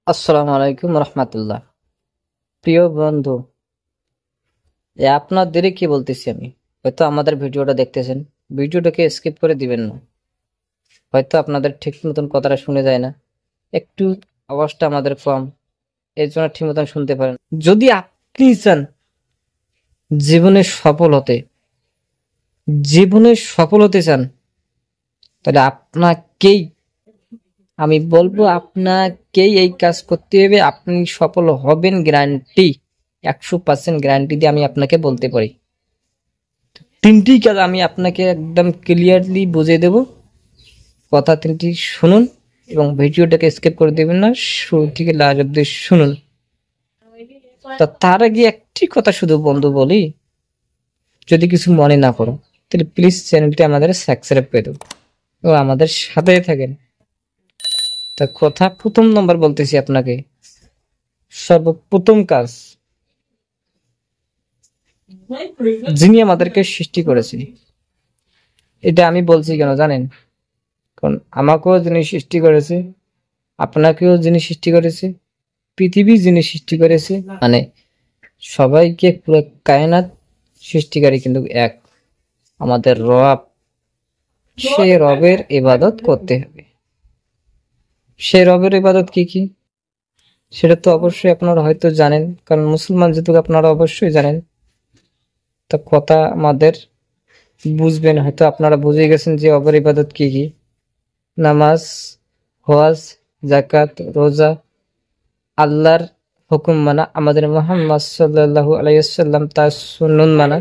আসসালামু আলাইকুম রহমতুল্লাহ। প্রিয় বন্ধু, আপনাদেরই কি বলতেছি আমি, হয়তো আমাদের ভিডিওটা দেখতেছেন, ভিডিওটাকে স্কিপ করে দিবেন না। হয়তো আপনাদের ঠিক মতন কথাটা শুনে যায় না, একটু আওয়াজটা আমাদের কম, এই জন্য ঠিক মতন শুনতে পারেন। যদি আপনি চান জীবনে সফল হতে, চান, তাহলে আপনাকেই আমি বলবো, আপনাকেই এই কাজ করতে হবে। আপনি সফল হবেন, গ্যারান্টি, 100% গ্যারান্টি দিয়ে আমি আপনাকে বলতে পারি। তিনটি কাজ আমি আপনাকে একদম ক্লিয়ারলি বুঝিয়ে দেব। কথা তিনটি শুনুন এবং ভিডিওটাকে স্কিপ করে দেবেন না, শুরু থেকে লাস্ট অব্দি শুনুন। তা তার আগে একটি কথা শুধু বন্ধু বলি, যদি কিছু মনে না করো তাহলে প্লিজ চ্যানেলটি আমাদের সাবস্ক্রাইব করে দেবো ও আমাদের সাথে থাকেন। তা কথা প্রথম নম্বর বলতেছি আপনাকে, সর্বপ্রথম কাজ, যিনি আমাদেরকে সৃষ্টি করেছে, এটা আমি বলছি কেন জানেন? কারণ আমাকেও যিনি সৃষ্টি করেছে, আপনাকেও যিনি সৃষ্টি করেছে, পৃথিবী যিনি সৃষ্টি করেছে, মানে সবাইকে, পুরো কায়নাত সৃষ্টিকারী কিন্তু এক, আমাদের রব। সেই রবের ইবাদত করতে হবে। সেই রবের ইবাদত কি কি, সেটা তো অবশ্যই আপনারা হয়তো জানেন, কারণ মুসলমান যেহেতু আপনারা অবশ্যই জানেন। তা কথা আমাদের বুঝবেন, হয়তো আপনারা বুঝে গেছেন যে রবের ইবাদত কি কি: নামাজ, হজ, যাকাত, রোজা, আল্লাহর হুকুম মানা, আমাদের মুহাম্মদ সাল্লাল্লাহু আলাইহি ওয়াসাল্লাম তার সুন্নাত মানা,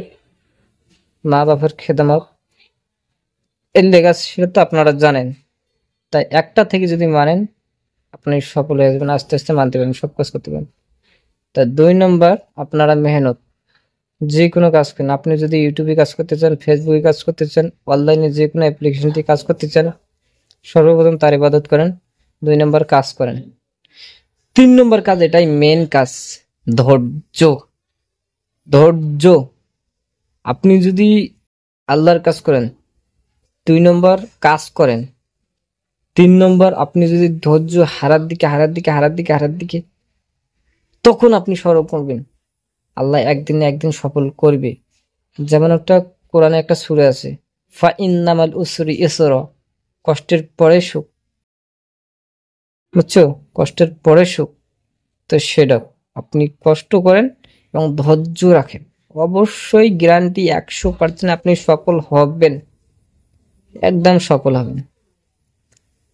মা বাবার খেদমত, এর লেগা সেটা তো আপনারা জানেন। তাই একটা থেকে যদি মানেন, আপনি সফল হয়ে যাবেন, আস্তে আস্তে মানতে পারবেন, সব কাজ করতে পারবেন। তা 2 নম্বর, আপনারা মেহনত, যে কোনো কাজ করেন। আপনি যদি ইউটিউবে কাজ করতে চান, ফেসবুকে কাজ করতে চান, অনলাইনে যে কোনো অ্যাপ্লিকেশন দিয়ে কাজ করতে চান, সর্বপ্রথম তার ইবাদত করেন। 2 নম্বর কাজ করেন। 3 নম্বর কাজ, এটাই মেন কাজ, ধৈর্য। ধৈর্য, আপনি যদি আল্লাহর কাজ করেন, 2 নম্বর কাজ করেন, 3 নম্বর আপনি যদি ধৈর্য হারার দিকে, তখন আপনি সফল করবেন। আল্লাহ একদিন না একদিন সফল করবে। যেমন একটা কোরআনে একটা সূরা আছে, ফা ইন্নামাল উসরি ইসরা, কষ্টের পরে সুখ। বুঝছো? কষ্টের পরে সুখ। তো সেটা আপনি কষ্ট করেন এবং ধৈর্য রাখেন, অবশ্যই গ্যারান্টি 100% আপনি সফল হবেন, একদম সফল হবেন।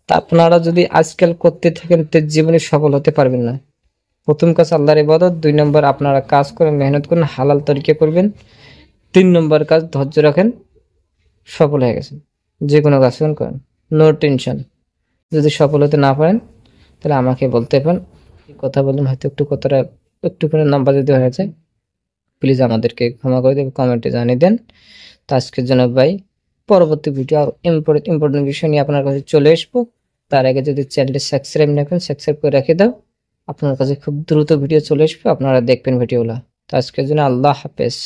তা আপনারা যদি আজকাল করতে থাকেন তো জীবনে সফল হতে পারবেন না। প্রথম কাজ আল্লাহর ইবাদত, 2 নম্বর আপনারা কাজ করেন, মেহনত করেন, হালাল তরিকা করবেন, 3 নম্বর কাজ ধৈর্য রাখেন, সফল হয়ে গেছেন। যে কোনো কাজ করেন, নো টেনশন। যদি সফল হতে না পারেন তাহলে আমাকে বলতে পারেন, কথা বলুন, হয়তো একটু কথাটা একটুখানি নাম্বার যদি হয়ে যায়, প্লিজ আমাদেরকে ক্ষমা করে দেবেন, কমেন্টে জানিয়ে দেন। তো আজকের জন্য ভাই, পরবর্তী ভিডিও আর ইম্পর্টেন্ট বিষয় নিয়ে আপনার কাছে চলে আসবো। তার আগে যদি চ্যানেলটি সাবস্ক্রাইব না করেন, সাবস্ক্রাইব করে রেখে দাও, আপনার কাছে খুব দ্রুত ভিডিও চলে আসবে, আপনারা দেখবেন ভিডিওগুলো। তো আজকের জন্য আল্লাহ হাফেজ।